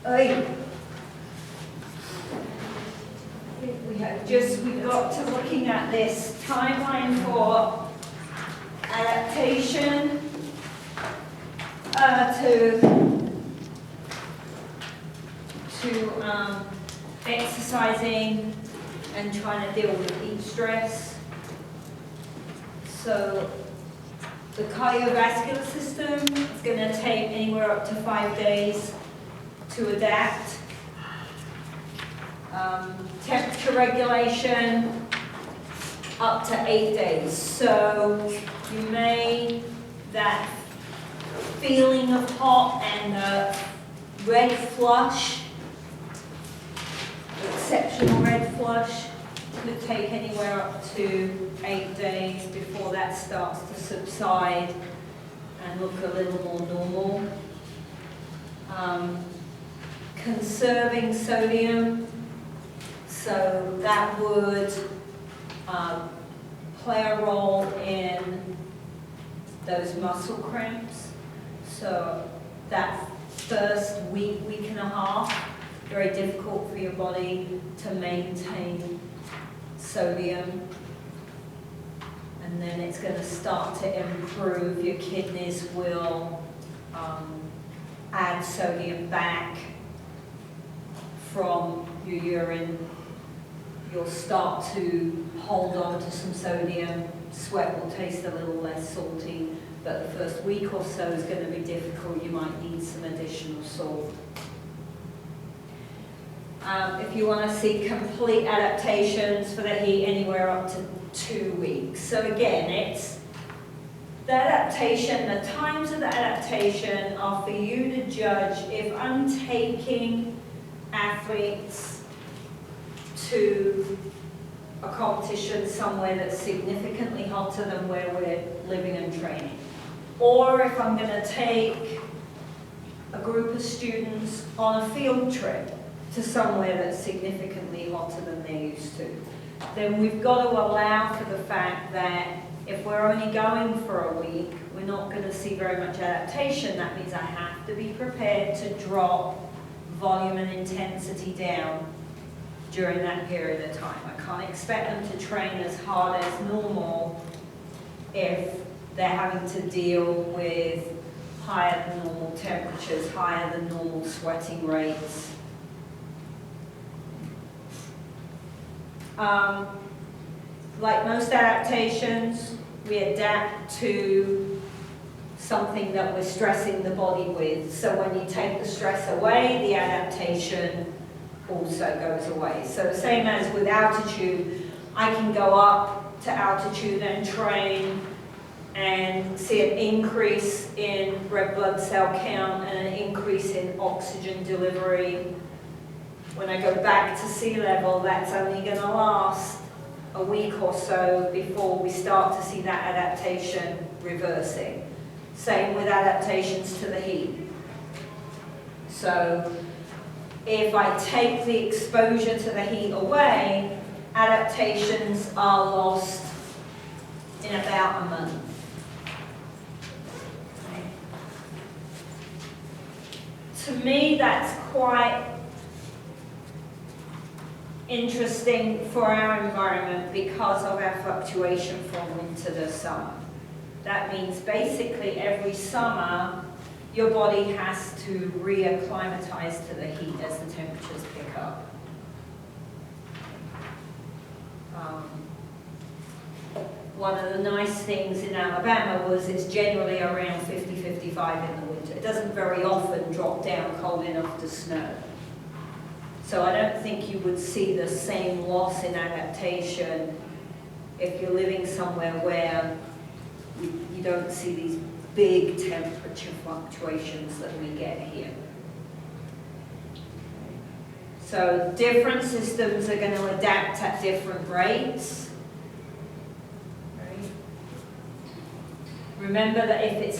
Oi. We've got to looking at this timeline for adaptation to exercising and trying to deal with heat stress. So the cardiovascular system is going to take anywhere up to 5 days to adapt. Temperature regulation up to 8 days. So you may, that feeling of hot and the red flush, exceptional red flush, could take anywhere up to 8 days before that starts to subside and look a little more normal. Conserving sodium, so that would play a role in those muscle cramps. So that first week and a half, very difficult for your body to maintain sodium. And then it's going to start to improve. Your kidneys will add sodium back from your urine. You'll start to hold on to some sodium. Sweat will taste a little less salty, but the first week or so is going to be difficult. You might need some additional salt. If you want to see complete adaptations for the heat, anywhere up to 2 weeks. So again, it's the adaptation, the times of the adaptation are for you to judge. If I'm taking athletes to a competition somewhere that's significantly hotter than where we're living and training, or if I'm going to take a group of students on a field trip to somewhere that's significantly hotter than they're used to, then we've got to allow for the fact that if we're only going for a week, we're not going to see very much adaptation. That means I have to be prepared to drop volume and intensity down during that period of time. I can't expect them to train as hard as normal if they're having to deal with higher than normal temperatures, higher than normal sweating rates. Like most adaptations, we adapt to something that we're stressing the body with. So when you take the stress away, the adaptation also goes away. So same as with altitude, I can go up to altitude and train and see an increase in red blood cell count and an increase in oxygen delivery. When I go back to sea level, that's only going to last a week or so before we start to see that adaptation reversing. Same with adaptations to the heat. So if I take the exposure to the heat away, adaptations are lost in about a month. To me, that's quite interesting for our environment because of our fluctuation from winter to summer. That means basically every summer your body has to reacclimatize to the heat as the temperatures pick up. One of the nice things in Alabama was it's generally around 50, 55 in the winter. It doesn't very often drop down cold enough to snow. So I don't think you would see the same loss in adaptation if you're living somewhere where you don't see these big temperature fluctuations that we get here. So different systems are going to adapt at different rates. Remember that if it's